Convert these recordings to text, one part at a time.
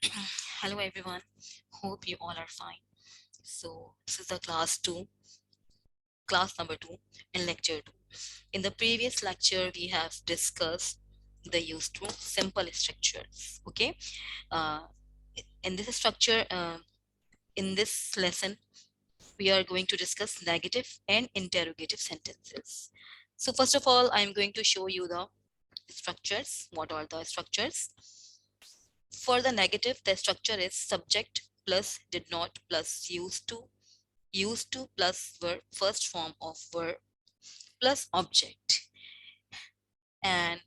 Hello everyone, hope you all are fine. So this is the class number 2 and lecture 2. In the previous lecture we have discussed the use to simple structures. Okay, uh, in this structure, in this lesson we are going to discuss negative and interrogative sentences. So first of all, I am going to show you the structures. What are the structures? For the negative, the structure is subject plus did not plus used to plus verb, first form of verb plus object. And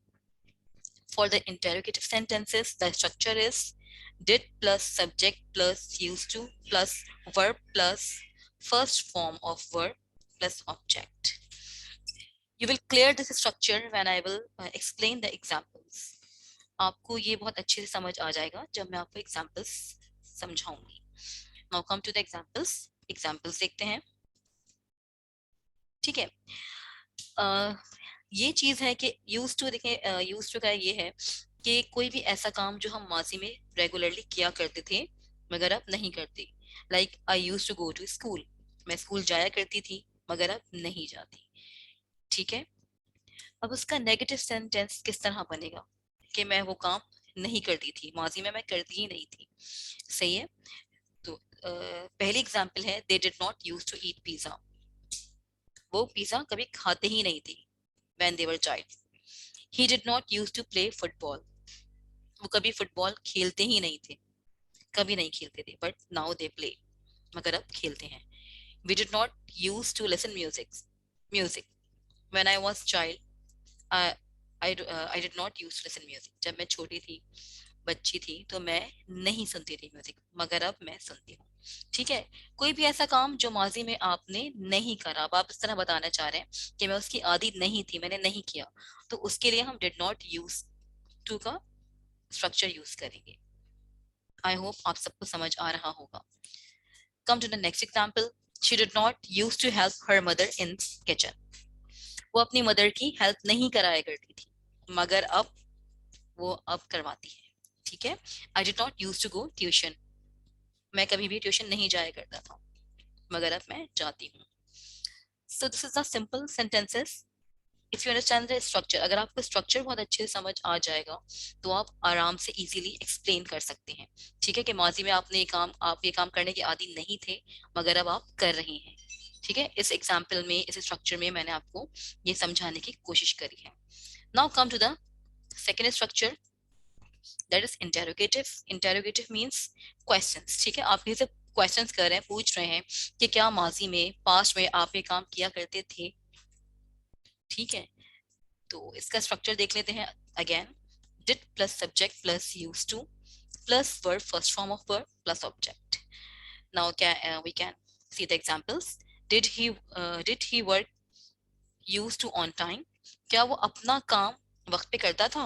for the interrogative sentences, the structure is did plus subject plus used to plus verb plus first form of verb plus object. You will clear this structure when I will explain the examples. आपको ये बहुत अच्छे से समझ आ जाएगा जब मैं आपको एग्जाम्पल्स समझाऊंगी. Now come to the examples देखते हैं. ठीक है. ये चीज है कि यूज टू देखें. यूज टू का ये है कि कोई भी ऐसा काम जो हम माजी में रेगुलरली किया करते थे मगर अब नहीं करते. Like I used to go to school. मैं स्कूल जाया करती थी मगर अब नहीं जाती. ठीक है. अब उसका नेगेटिव सेंटेंस किस तरह बनेगा कि मैं वो काम नहीं करती थी, माजी में मैं करती ही नहीं थी. सही है. तो पहली एग्जांपल है they did not use to eat pizza. वो पिज्जा कभी खाते ही नहीं थे when they were child. He did not use to play football. वो कभी फुटबॉल खेलते ही नहीं थे, कभी नहीं खेलते थे, बट नाउ दे प्ले. मगर अब खेलते हैं. We did not use to listen music when I was child. I did not use to listen music. जब मैं छोटी थी, बच्ची थी, तो मैं नहीं सुनती थी म्यूजिक, मगर अब मैं सुनती हूँ. ठीक है. कोई भी ऐसा काम जो माजी में आपने नहीं करा, अब आप इस तरह बताना चाह रहे हैं कि मैं उसकी आदी नहीं थी, मैंने नहीं किया, तो उसके लिए हम डिड नॉट यूज टू का स्ट्रक्चर यूज करेंगे. आई होप आप सबको समझ आ रहा होगा. Come to the next example. She did not use to help her mother in kitchen. वो अपनी मदर की हेल्प नहीं कराया करती थी, मगर अब वो अब करवाती है. ठीक है. I did not use to go tuition. मैं कभी भी ट्यूशन नहीं जाया करता था, मगर अब मैं जाती हूँ. So this is the simple sentences. If you understand the structure, अगर आपको स्ट्रक्चर बहुत अच्छे से समझ आ जाएगा तो आप आराम से इजीली एक्सप्लेन कर सकते हैं. ठीक है. कि माजी में आप ये काम करने के आदी नहीं थे, मगर अब आप कर रही हैं. ठीक है. इस एग्जाम्पल में, इस स्ट्रक्चर में मैंने आपको ये समझाने की कोशिश करी है. Now come to the second structure, that is interrogative. Interrogative means questions. ठीक है. आप किसी से क्वेश्चंस कर रहे हैं, पूछ रहे हैं कि क्या माजी में, पास्ट में आप ये काम किया करते थे. ठीक है. तो इसका स्ट्रक्चर देख लेते हैं. Again, did plus subject plus use to plus verb first form of verb plus object. Now we can see the examples. Did he work use to on time. क्या वो अपना काम वक्त पे करता था.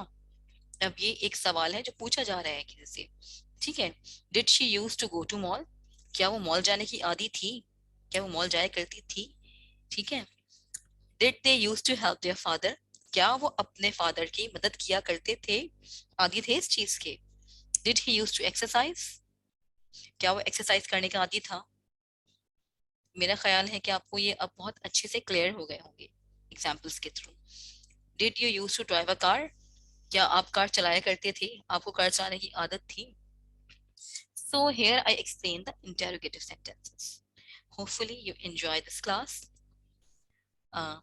अब ये एक सवाल है जो पूछा जा रहा है किसी से. ठीक है. Did she use to go to mall. क्या वो मॉल जाने की आदी थी, क्या वो मॉल जाया करती थी. ठीक है. Did they use to help their father. क्या वो अपने फादर की मदद किया करते थे, आदी थे इस चीज के. Did he use to exercise. क्या वो एक्सरसाइज करने का आदी था. मेरा ख्याल है कि आपको ये अब बहुत अच्छे से क्लियर हो गए होंगे एग्जाम्पल्स के through. Did you use to drive a car. क्या आप कार चलाया करते थे, आपको कार चलाने की आदत थी. So here I explain the interrogative sentences. Hopefully you enjoy this class. Uh,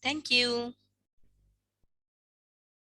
Thank you.